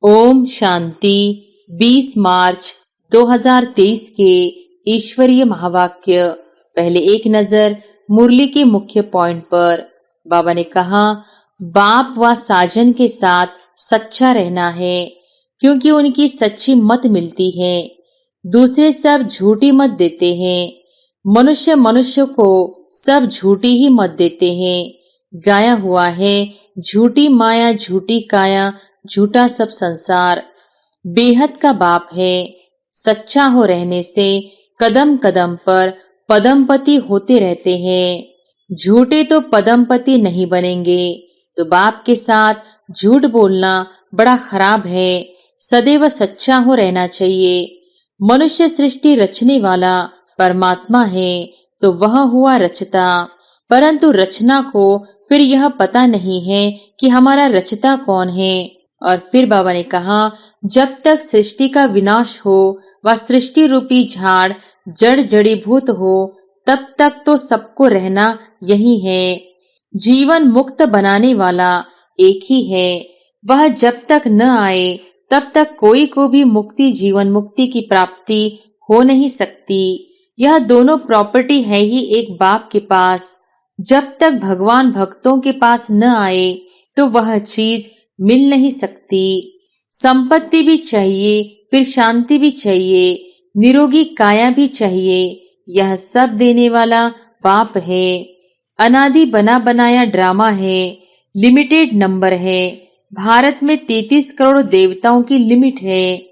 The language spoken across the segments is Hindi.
ओम शांति। 20 मार्च 2023 के ईश्वरीय महावाक्य। पहले एक नजर मुरली के मुख्य पॉइंट पर। बाबा ने कहा, बाप व साजन के साथ सच्चा रहना है, क्योंकि उनकी सच्ची मत मिलती है। दूसरे सब झूठी मत देते हैं। मनुष्य को सब झूठी ही मत देते हैं। गाया हुआ है, झूठी माया झूठी काया झूठा सब संसार। बेहद का बाप है। सच्चा हो रहने से कदम कदम पर पदमपति होते रहते हैं। झूठे तो पदमपति नहीं बनेंगे। तो बाप के साथ झूठ बोलना बड़ा खराब है। सदैव सच्चा हो रहना चाहिए। मनुष्य सृष्टि रचने वाला परमात्मा है, तो वह हुआ रचता, परंतु रचना को फिर यह पता नहीं है कि हमारा रचता कौन है। और फिर बाबा ने कहा, जब तक सृष्टि का विनाश हो व सृष्टि रूपी झाड़ जड़ जड़ीभूत हो, तब तक तो सबको रहना यही है। जीवन मुक्त बनाने वाला एक ही है। वह जब तक न आए तब तक कोई को भी मुक्ति जीवन मुक्ति की प्राप्ति हो नहीं सकती। यह दोनों प्रॉपर्टी है ही एक बाप के पास। जब तक भगवान भक्तों के पास न आए तो वह चीज मिल नहीं सकती। संपत्ति भी चाहिए, फिर शांति भी चाहिए, निरोगी काया भी चाहिए। यह सब देने वाला बाप है। अनादि बना बनाया ड्रामा है, लिमिटेड नंबर है। भारत में 33 करोड़ देवताओं की लिमिट है।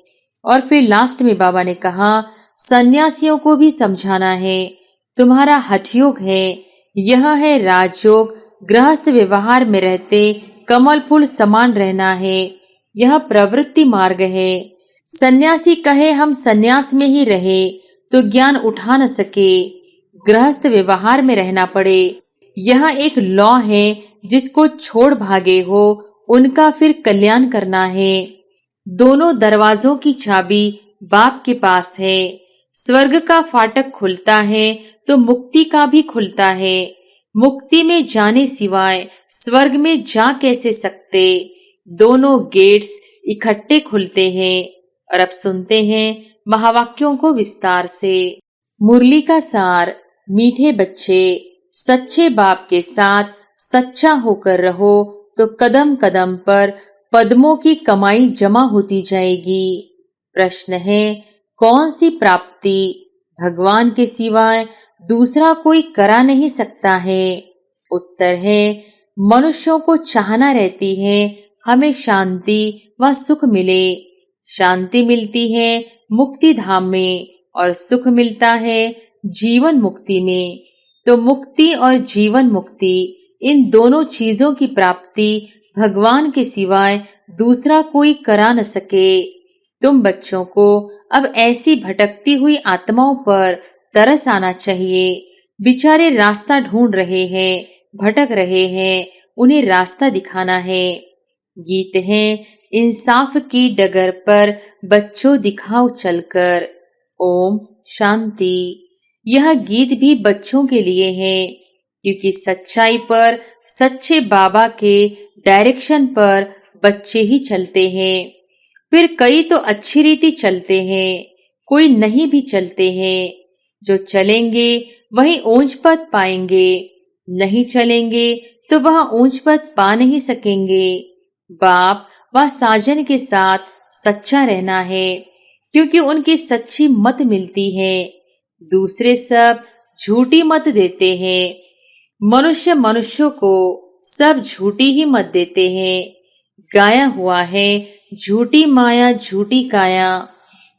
और फिर लास्ट में बाबा ने कहा, सन्यासियों को भी समझाना है, तुम्हारा हठयोग है। यह है राजयोग। गृहस्थ व्यवहार में रहते कमल फूल समान रहना है। यह प्रवृत्ति मार्ग है। सन्यासी कहे हम सन्यास में ही रहे तो ज्ञान उठा न सके, गृहस्थ व्यवहार में रहना पड़े। यह एक लॉ है, जिसको छोड़ भागे हो उनका फिर कल्याण करना है। दोनों दरवाजों की चाबी बाप के पास है। स्वर्ग का फाटक खुलता है तो मुक्ति का भी खुलता है। मुक्ति में जाने सिवाय स्वर्ग में जा कैसे सकते। दोनों गेट्स इकट्ठे खुलते हैं। और अब सुनते हैं महावाक्यों को विस्तार से। मुरली का सार। मीठे बच्चे, सच्चे बाप के साथ सच्चा होकर रहो तो कदम कदम पर पद्मों की कमाई जमा होती जाएगी। प्रश्न है, कौन सी प्राप्ति भगवान के सिवाय दूसरा कोई करा नहीं सकता है। उत्तर है, मनुष्यों को चाहना रहती है हमें शांति व सुख मिले। शांति मिलती है मुक्ति धाम में और सुख मिलता है जीवन मुक्ति में। तो मुक्ति और जीवन मुक्ति, इन दोनों चीजों की प्राप्ति भगवान के सिवाय दूसरा कोई करा न सके। तुम बच्चों को अब ऐसी भटकती हुई आत्माओं पर तरस आना चाहिए। बेचारे रास्ता ढूंढ रहे हैं, भटक रहे हैं, उन्हें रास्ता दिखाना है। गीत है, इंसाफ की डगर पर बच्चों दिखाओ चलकर। ओम शांति। यह गीत भी बच्चों के लिए है, क्योंकि सच्चाई पर सच्चे बाबा के डायरेक्शन पर बच्चे ही चलते हैं। फिर कई तो अच्छी रीति चलते हैं, कोई नहीं भी चलते हैं। जो चलेंगे वही ऊंच पद पाएंगे, नहीं चलेंगे तो वह ऊंच पद पा नहीं सकेंगे। बाप व साजन के साथ सच्चा रहना है, क्योंकि उनकी सच्ची मत मिलती है। दूसरे सब झूठी मत देते हैं। मनुष्यों को सब झूठी ही मत देते हैं। गाया हुआ है, झूठी माया झूठी काया।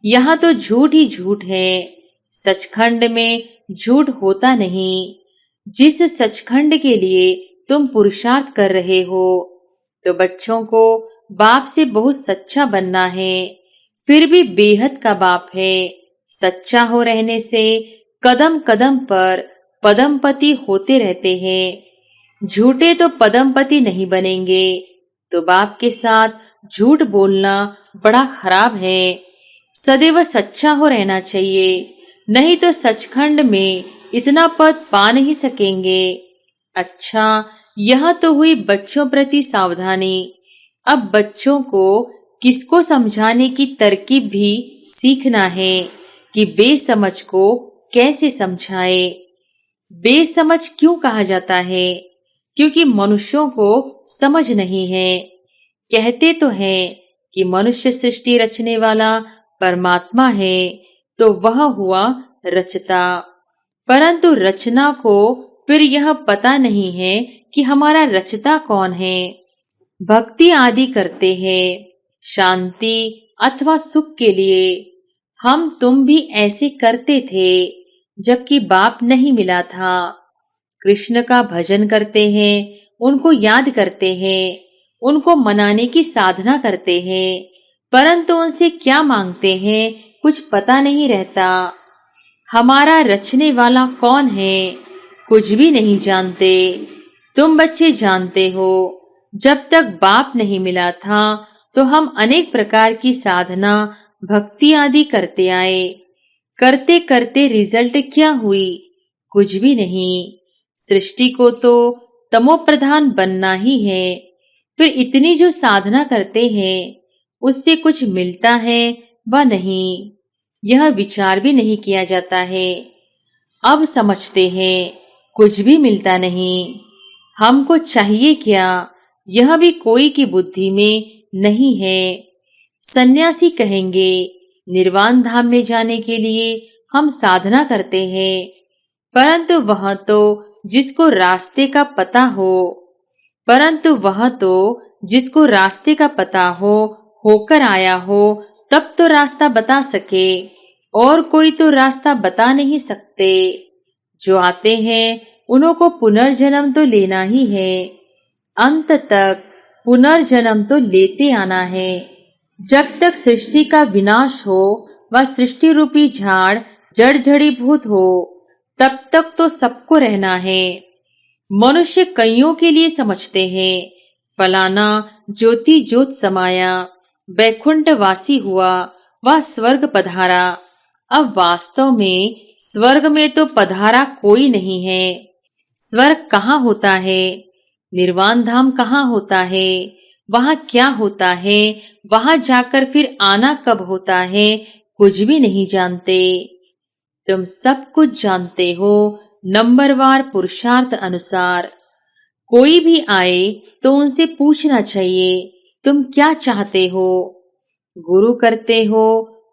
यहाँ तो झूठ ही झूठ है। सचखंड में झूठ होता नहीं। जिस सचखंड के लिए तुम पुरुषार्थ कर रहे हो, तो बच्चों को बाप से बहुत सच्चा बनना है। फिर भी बेहद का बाप है। सच्चा हो रहने से कदम कदम पर पदमपति होते रहते हैं। झूठे तो पदमपति नहीं बनेंगे। तो बाप के साथ झूठ बोलना बड़ा खराब है। सदैव सच्चा हो रहना चाहिए, नहीं तो सचखंड में इतना पद पा नहीं सकेंगे। अच्छा, यह तो हुई बच्चों प्रति सावधानी। अब बच्चों को किसको समझाने की तरकीब भी सीखना है कि बेसमझ को कैसे समझाए। बेसमझ क्यों कहा जाता है? क्योंकि मनुष्यों को समझ नहीं है। कहते तो हैं कि मनुष्य सृष्टि रचने वाला परमात्मा है, तो वह हुआ रचता, परंतु रचना को फिर यह पता नहीं है कि हमारा रचता कौन है। भक्ति आदि करते हैं शांति अथवा सुख के लिए। हम तुम भी ऐसे करते थे जबकि बाप नहीं मिला था। कृष्ण का भजन करते हैं, उनको याद करते हैं, उनको मनाने की साधना करते हैं, परंतु उनसे क्या मांगते हैं कुछ पता नहीं रहता। हमारा रचने वाला कौन है कुछ भी नहीं जानते। तुम बच्चे जानते हो, जब तक बाप नहीं मिला था तो हम अनेक प्रकार की साधना भक्ति आदि करते आए। करते करते रिजल्ट क्या हुई? कुछ भी नहीं। सृष्टि को तो तमो प्रधान बनना ही है। फिर इतनी जो साधना करते हैं उससे कुछ मिलता है व नहीं, यह विचार भी नहीं किया जाता है। अब समझते हैं कुछ भी मिलता नहीं। हमको चाहिए क्या, यह भी कोई की बुद्धि में नहीं है। सन्यासी कहेंगे निर्वाण धाम में जाने के लिए हम साधना करते हैं, परंतु वह तो जिसको रास्ते का पता हो, होकर आया हो, तब तो रास्ता बता सके, और कोई तो रास्ता बता नहीं सकते। जो आते हैं उन्हों को पुनर्जन्म तो लेना ही है। अंत तक पुनर्जन्म तो लेते आना है। जब तक सृष्टि का विनाश हो व सृष्टि रूपी झाड़ जड़ जड़ीभूत हो, तब तक तो सबको रहना है। मनुष्य कईयों के लिए समझते हैं फलाना ज्योति ज्योत समाया, वैकुंठ वासी हुआ, वह स्वर्ग पधारा। अब वास्तव में स्वर्ग में तो पधारा कोई नहीं है। स्वर्ग कहाँ होता है? निर्वाण धाम कहाँ होता है? वहाँ क्या होता है? वहाँ जाकर फिर आना कब होता है? कुछ भी नहीं जानते। तुम सब कुछ जानते हो नंबरवार पुरुषार्थ अनुसार। कोई भी आए तो उनसे पूछना चाहिए तुम क्या चाहते हो। गुरु करते हो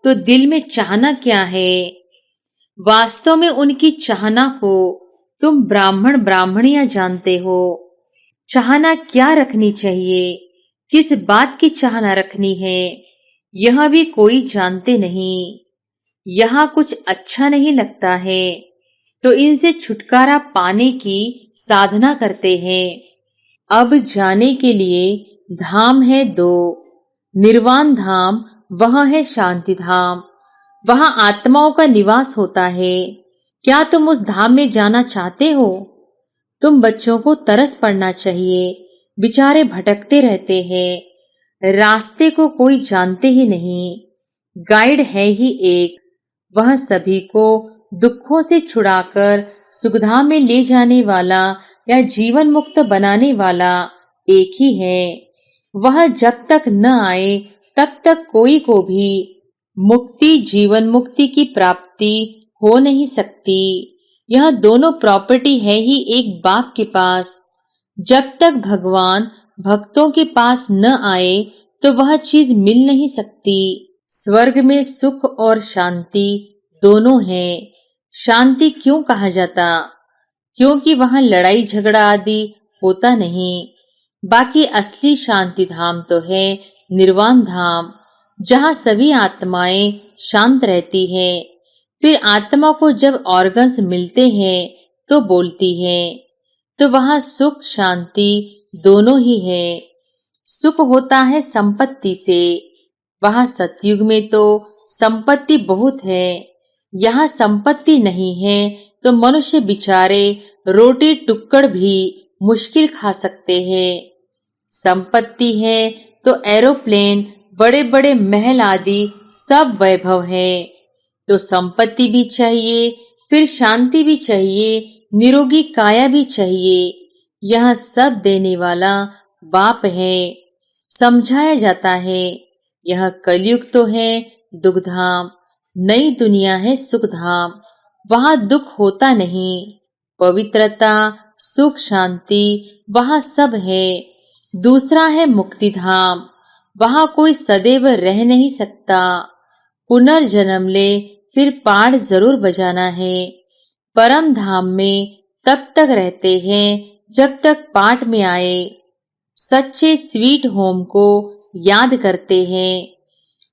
तो दिल में चाहना क्या है? वास्तव में उनकी चाहना को तुम ब्राह्मण ब्राह्मणियां जानते हो। चाहना क्या रखनी चाहिए, किस बात की चाहना रखनी है, यह भी कोई जानते नहीं। यहाँ कुछ अच्छा नहीं लगता है तो इनसे छुटकारा पाने की साधना करते हैं। अब जाने के लिए धाम है दो। निर्वाण धाम वह है शांति धाम, वहां आत्माओं का निवास होता है। क्या तुम उस धाम में जाना चाहते हो? तुम बच्चों को तरस पड़ना चाहिए, बेचारे भटकते रहते हैं, रास्ते को कोई जानते ही नहीं। गाइड है ही एक, वह सभी को दुखों से छुड़ाकर सुखधाम में ले जाने वाला या जीवन मुक्त बनाने वाला एक ही है। वह जब तक न आए तब तक कोई को भी मुक्ति जीवन मुक्ति की प्राप्ति हो नहीं सकती। यह दोनों प्रॉपर्टी है ही एक बाप के पास। जब तक भगवान भक्तों के पास न आए तो वह चीज मिल नहीं सकती। स्वर्ग में सुख और शांति दोनों है। शांति क्यों कहा जाता? क्योंकि वहां लड़ाई झगड़ा आदि होता नहीं। बाकी असली शांति धाम तो है निर्वाण धाम, जहां सभी आत्माएं शांत रहती हैं। फिर आत्मा को जब ऑर्गन्स मिलते हैं तो बोलती है, तो वहां सुख शांति दोनों ही है। सुख होता है संपत्ति से, वहां सतयुग में तो संपत्ति बहुत है। यहाँ संपत्ति नहीं है तो मनुष्य बिचारे रोटी टुक्कड़ भी मुश्किल खा सकते हैं। संपत्ति है तो एरोप्लेन बड़े बड़े महल आदि सब वैभव है। तो संपत्ति भी चाहिए, फिर शांति भी चाहिए, निरोगी काया भी चाहिए। यह सब देने वाला बाप है। समझाया जाता है यह कलयुग तो है दुखधाम, नई दुनिया है सुखधाम। वहां दुख होता नहीं, पवित्रता, सुख, शांति वहां सब है। दूसरा है मुक्ति धाम, वहां कोई सदैव रह नहीं सकता। पुनर्जन्म ले फिर पाठ जरूर बजाना है। परम धाम में तब तक रहते हैं जब तक पाठ में आए। सच्चे स्वीट होम को याद करते हैं।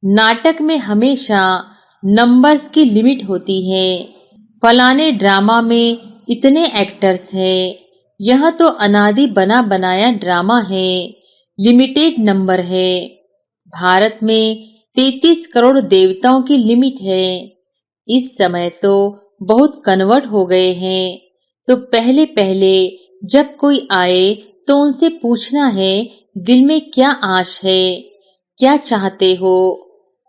नाटक में हमेशा नंबर्स की लिमिट होती है। फलाने ड्रामा में इतने एक्टर्स हैं। यह तो अनादि बना बनाया ड्रामा है, लिमिटेड नंबर है। भारत में 33 करोड़ देवताओं की लिमिट है। इस समय तो बहुत कन्वर्ट हो गए हैं। तो पहले पहले जब कोई आए तो उनसे पूछना है दिल में क्या आश है, क्या चाहते हो।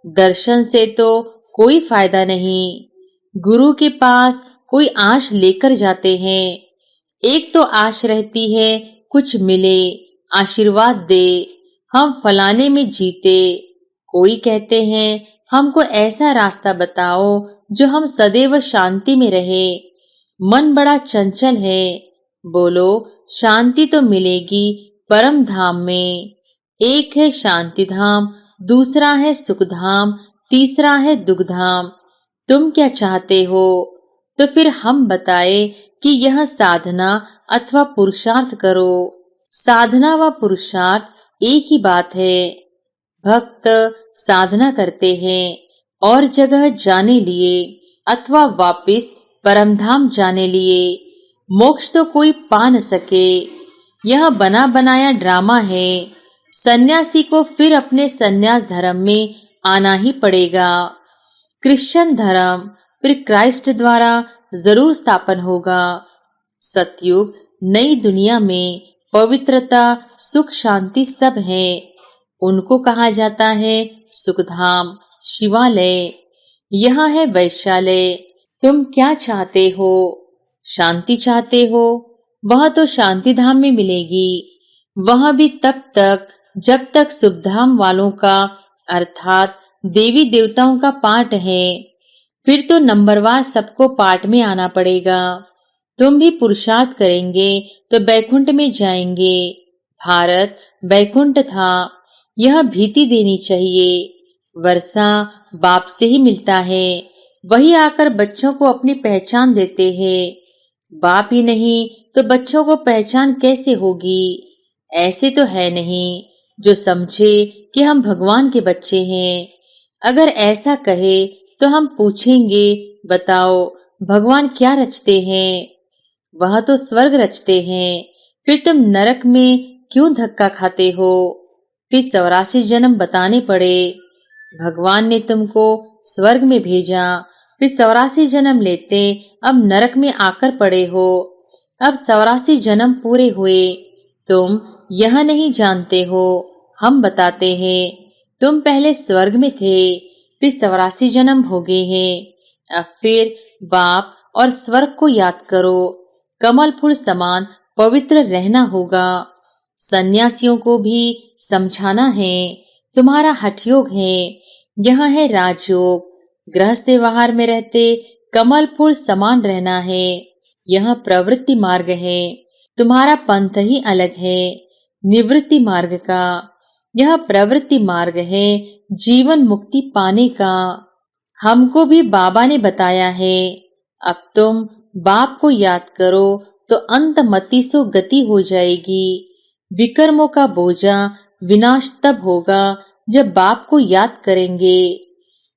दर्शन से तो कोई फायदा नहीं, गुरु के पास कोई आश लेकर जाते हैं। एक तो आश रहती है कुछ मिले, आशीर्वाद दे, हम फलाने में जीते। कोई कहते हैं हमको ऐसा रास्ता बताओ जो हम सदैव शांति में रहे। मन बड़ा चंचल है, बोलो शांति तो मिलेगी परम धाम में। एक है शांति धाम, दूसरा है सुख धाम, तीसरा है दुख धाम। तुम क्या चाहते हो? तो फिर हम बताए कि यह साधना अथवा पुरुषार्थ करो। साधना व पुरुषार्थ एक ही बात है। भक्त साधना करते हैं और जगह जाने लिए अथवा वापिस परमधाम जाने लिए। मोक्ष तो कोई पा न सके, यह बना बनाया ड्रामा है। सन्यासी को फिर अपने सन्यास धर्म में आना ही पड़ेगा। क्रिश्चियन धर्म फिर क्राइस्ट द्वारा जरूर स्थापन होगा। सतयुग नई दुनिया में पवित्रता, सुख, शांति सब है। उनको कहा जाता है सुखधाम, शिवालय। यहाँ है वैश्यालय। तुम क्या चाहते हो? शांति चाहते हो? वह तो शांति धाम में मिलेगी। वह भी तब तक जब तक शुभधाम वालों का अर्थात देवी देवताओं का पाठ है। फिर तो नंबरवार सबको पाठ में आना पड़ेगा। तुम भी पुरुषार्थ करेंगे तो बैकुंठ में जाएंगे। भारत बैकुंठ था, यह भीति देनी चाहिए। वर्षा बाप से ही मिलता है, वही आकर बच्चों को अपनी पहचान देते हैं। बाप ही नहीं तो बच्चों को पहचान कैसे होगी? ऐसे तो है नहीं जो समझे कि हम भगवान के बच्चे हैं। अगर ऐसा कहे तो हम पूछेंगे बताओ भगवान क्या रचते हैं? वह तो स्वर्ग रचते हैं। फिर तुम नरक में क्यों धक्का खाते हो? फिर 84 जन्म बताने पड़े। भगवान ने तुमको स्वर्ग में भेजा, फिर 84 जन्म लेते अब नरक में आकर पड़े हो। अब 84 जन्म पूरे हुए, तुम यह नहीं जानते हो। हम बताते हैं, तुम पहले स्वर्ग में थे, फिर 84 जन्म भोगे हैं। अब फिर बाप और स्वर्ग को याद करो। कमल फूल समान पवित्र रहना होगा। सन्यासियों को भी समझाना है, तुम्हारा हठयोग है। यह है राजयोग। गृहस्थ व्यवहार में रहते कमल फूल समान रहना है। यह प्रवृत्ति मार्ग है। तुम्हारा पंथ ही अलग है निवृत्ति मार्ग का। यह प्रवृत्ति मार्ग है जीवन मुक्ति पाने का। हमको भी बाबा ने बताया है। अब तुम बाप को याद करो तो अंतमति सो गति हो जाएगी। विकर्मों का बोझा विनाश तब होगा जब बाप को याद करेंगे।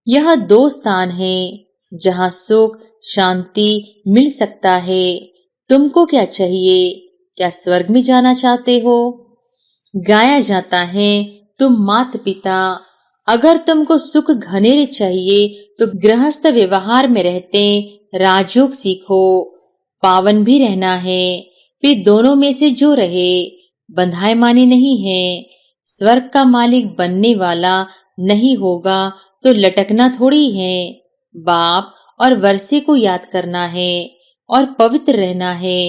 यह 2 स्थान हैं जहाँ सुख शांति मिल सकता है। तुमको क्या चाहिए? क्या स्वर्ग में जाना चाहते हो? गाया जाता है तुम माता पिता। अगर तुमको सुख घनेरे चाहिए तो गृहस्थ व्यवहार में रहते राजयोग सीखो। पावन भी रहना है, फिर दोनों में से जो रहे बंधाए माने नहीं है। स्वर्ग का मालिक बनने वाला नहीं होगा तो लटकना थोड़ी है। बाप और वर्षे को याद करना है और पवित्र रहना है।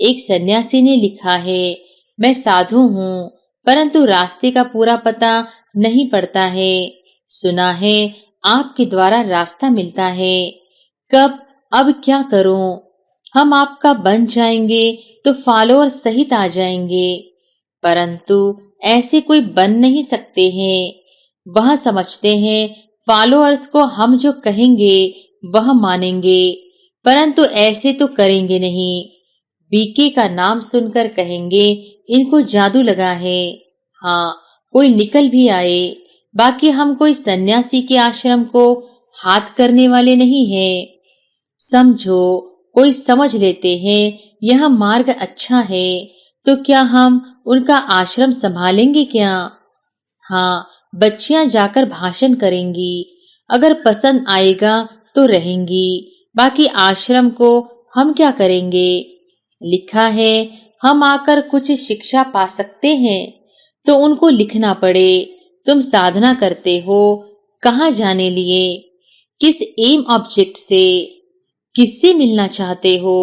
एक सन्यासी ने लिखा है, मैं साधु हूँ परंतु रास्ते का पूरा पता नहीं पड़ता है। सुना है आपके द्वारा रास्ता मिलता है। कब, अब क्या करूं? हम आपका बन जाएंगे तो फॉलोअर सहित आ जाएंगे, परंतु ऐसे कोई बन नहीं सकते हैं। वह समझते हैं फॉलोअर्स को हम जो कहेंगे वह मानेंगे, परंतु ऐसे तो करेंगे नहीं। बीके का नाम सुनकर कहेंगे इनको जादू लगा है। हाँ, कोई निकल भी आए, बाकी हम कोई सन्यासी के आश्रम को हाथ करने वाले नहीं हैं। समझो, कोई समझ लेते हैं यह मार्ग अच्छा है, तो क्या हम उनका आश्रम संभालेंगे क्या? हाँ, बच्चियां जाकर भाषण करेंगी, अगर पसंद आएगा तो रहेंगी, बाकी आश्रम को हम क्या करेंगे? लिखा है हम आकर कुछ शिक्षा पा सकते हैं तो उनको लिखना पड़े। तुम साधना करते हो, कहाँ जाने लिए, किस एम ऑब्जेक्ट से, किससे मिलना चाहते हो,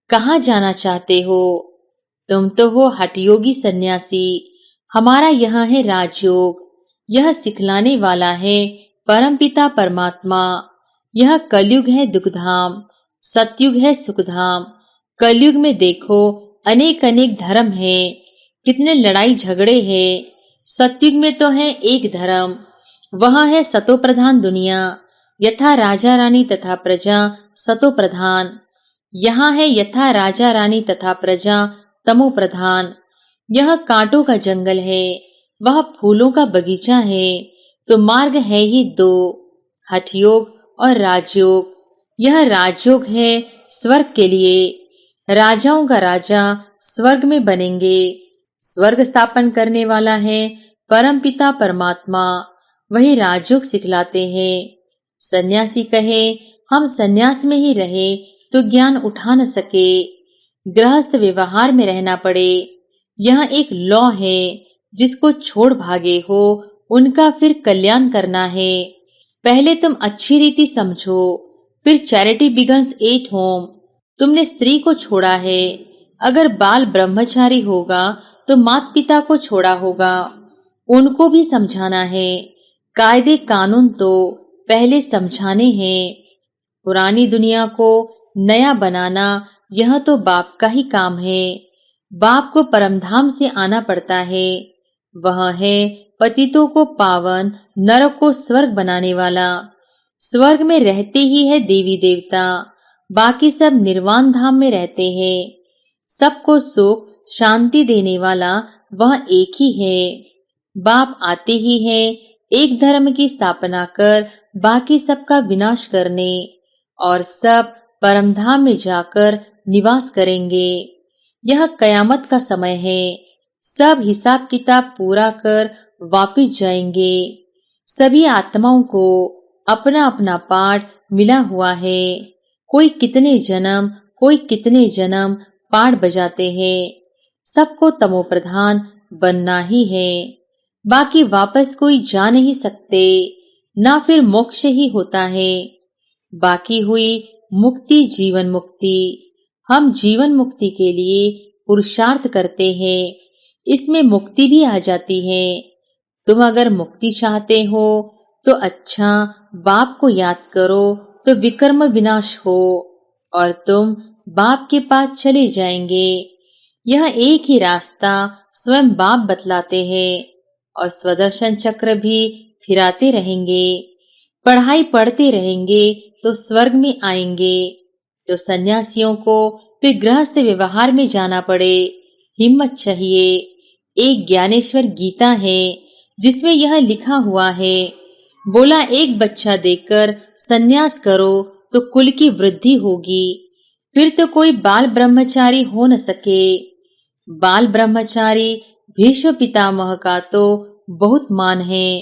कहाँ जाना चाहते हो? तुम तो हो हठयोगी सन्यासी। हमारा यहाँ है राजयोग, यह सिखलाने वाला है परमपिता परमात्मा। यह कलयुग है दुखधाम, सतयुग है सुखधाम। कलयुग में देखो अनेक अनेक धर्म है, कितने लड़ाई झगड़े हैं। सतयुग में तो है एक धर्म, वह है सतो प्रधान दुनिया। यथा राजा रानी तथा प्रजा सतो प्रधान, यहाँ है यथा राजा रानी तथा प्रजा तमो प्रधान। यह कांटों का जंगल है, वह फूलों का बगीचा है, तो मार्ग है ही दो, हठयोग और राजयोग। यह राजयोग है स्वर्ग के लिए, राजाओं का राजा स्वर्ग में बनेंगे। स्वर्ग स्थापन करने वाला है परमपिता परमात्मा, वही राजयोग सिखलाते हैं। सन्यासी कहे हम सन्यास में ही रहे तो ज्ञान उठा न सके, गृहस्थ व्यवहार में रहना पड़े। यह एक लॉ है, जिसको छोड़ भागे हो उनका फिर कल्याण करना है। पहले तुम अच्छी रीति समझो, फिर चैरिटी बिगन्स एट होम। तुमने स्त्री को छोड़ा है, अगर बाल ब्रह्मचारी होगा तो माता पिता को छोड़ा होगा, उनको भी समझाना है। कायदे कानून तो पहले समझाने हैं। पुरानी दुनिया को नया बनाना यह तो बाप का ही काम है। बाप को परमधाम से आना पड़ता है, वह है पतितों को पावन, नरक को स्वर्ग बनाने वाला। स्वर्ग में रहते ही है देवी देवता, बाकी सब निर्वाण धाम में रहते हैं। सबको सुख शांति देने वाला वह एक ही है। बाप आते ही है एक धर्म की स्थापना कर बाकी सबका विनाश करने, और सब परमधाम में जाकर निवास करेंगे। यह कयामत का समय है, सब हिसाब किताब पूरा कर वापिस जाएंगे। सभी आत्माओं को अपना अपना पाठ मिला हुआ है। कोई कितने जन्म पाठ बजाते हैं। सबको तमो प्रधान बनना ही है, बाकी वापस कोई जा नहीं सकते, ना फिर मोक्ष ही होता है। बाकी हुई मुक्ति जीवन मुक्ति। हम जीवन मुक्ति के लिए पुरुषार्थ करते हैं, इसमें मुक्ति भी आ जाती है। तुम अगर मुक्ति चाहते हो तो अच्छा बाप को याद करो तो विकर्म विनाश हो और तुम बाप के पास चले जाएंगे। यह एक ही रास्ता स्वयं बाप बतलाते हैं और स्वदर्शन चक्र भी फिराते रहेंगे। पढ़ाई पढ़ते रहेंगे तो स्वर्ग में आएंगे। तो सन्यासियों को फिर गृहस्थ व्यवहार में जाना पड़े, हिम्मत चाहिए। एक ज्ञानेश्वर गीता है जिसमें यह लिखा हुआ है, बोला एक बच्चा देकर सन्यास करो तो कुल की वृद्धि होगी, फिर तो कोई बाल ब्रह्मचारी हो न सके। बाल ब्रह्मचारी भीष्म पितामह का तो बहुत मान है,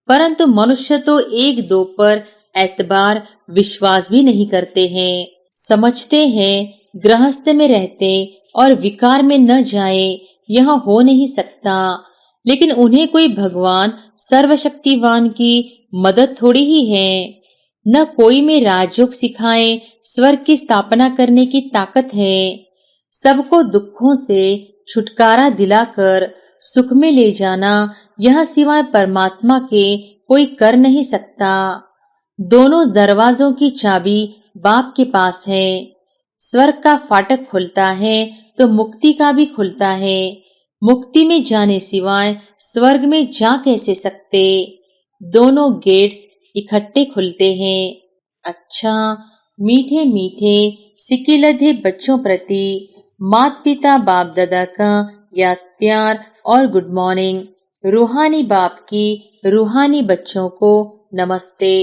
परंतु मनुष्य तो एक दो पर एतबार विश्वास भी नहीं करते हैं। समझते हैं गृहस्थ में रहते और विकार में न जाए यह हो नहीं सकता, लेकिन उन्हें कोई भगवान सर्वशक्तिवान की मदद थोड़ी ही है। न कोई में राजयोग सिखाए स्वर्ग की स्थापना करने की ताकत है। सबको दुखों से छुटकारा दिलाकर सुख में ले जाना, यह सिवाय परमात्मा के कोई कर नहीं सकता। दोनों दरवाजों की चाबी बाप के पास है। स्वर्ग का फाटक खुलता है तो मुक्ति का भी खुलता है। मुक्ति में जाने सिवाय स्वर्ग में जा कैसे सकते? दोनों गेट्स इकट्ठे खुलते हैं। अच्छा, मीठे मीठे सिकिलधे बच्चों प्रति माता पिता बाप दादा का याद प्यार और गुड मॉर्निंग। रूहानी बाप की रूहानी बच्चों को नमस्ते।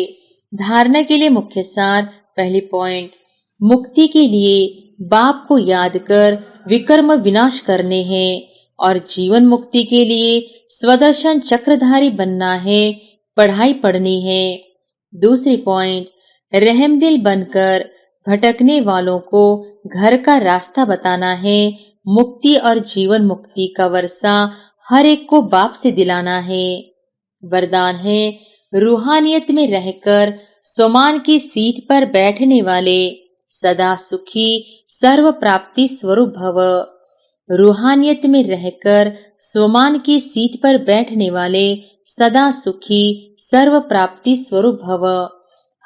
धारणा के लिए मुख्य सार। पहली पॉइंट, मुक्ति के लिए बाप को याद कर विकर्म विनाश करने हैं और जीवन मुक्ति के लिए स्वदर्शन चक्रधारी बनना है, पढ़ाई पढ़नी है। दूसरी पॉइंट, रहमदिल बनकर भटकने वालों को घर का रास्ता बताना है। मुक्ति और जीवन मुक्ति का वर्षा हर एक को बाप से दिलाना है। वरदान है, रूहानियत में रहकर स्वमान की सीट पर बैठने वाले सदा सुखी सर्व प्राप्ति स्वरूप भव। रूहानियत में रहकर स्वमान की सीट पर बैठने वाले सदा सुखी सर्व प्राप्ति स्वरूप भव।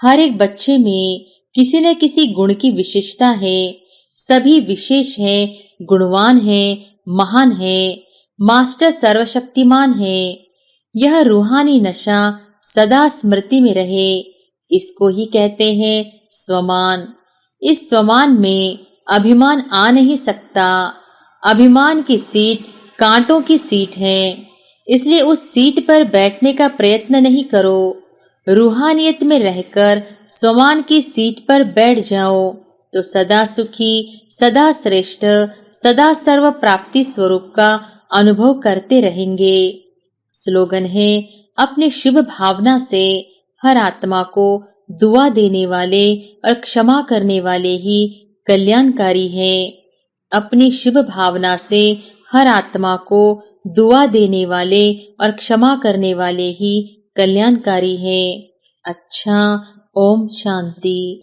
हर एक बच्चे में किसी न किसी गुण की विशेषता है। सभी विशेष हैं, गुणवान हैं, महान हैं। मास्टर सर्वशक्तिमान है। यह रूहानी नशा सदा स्मृति में रहे, इसको ही कहते हैं स्वमान। इस स्वमान में अभिमान आ नहीं सकता। अभिमान की सीट कांटों की सीट है, इसलिए उस सीट पर बैठने का प्रयत्न नहीं करो। रूहानियत में रहकर स्वमान की सीट पर बैठ जाओ तो सदा सुखी, सदा श्रेष्ठ, सदा सर्व प्राप्ति स्वरूप का अनुभव करते रहेंगे। स्लोगन है, अपने शुभ भावना से हर आत्मा को दुआ देने वाले और क्षमा करने वाले ही कल्याणकारी हैं। अपनी शुभ भावना से हर आत्मा को दुआ देने वाले और क्षमा करने वाले ही कल्याणकारी हैं। अच्छा, ओम शांति।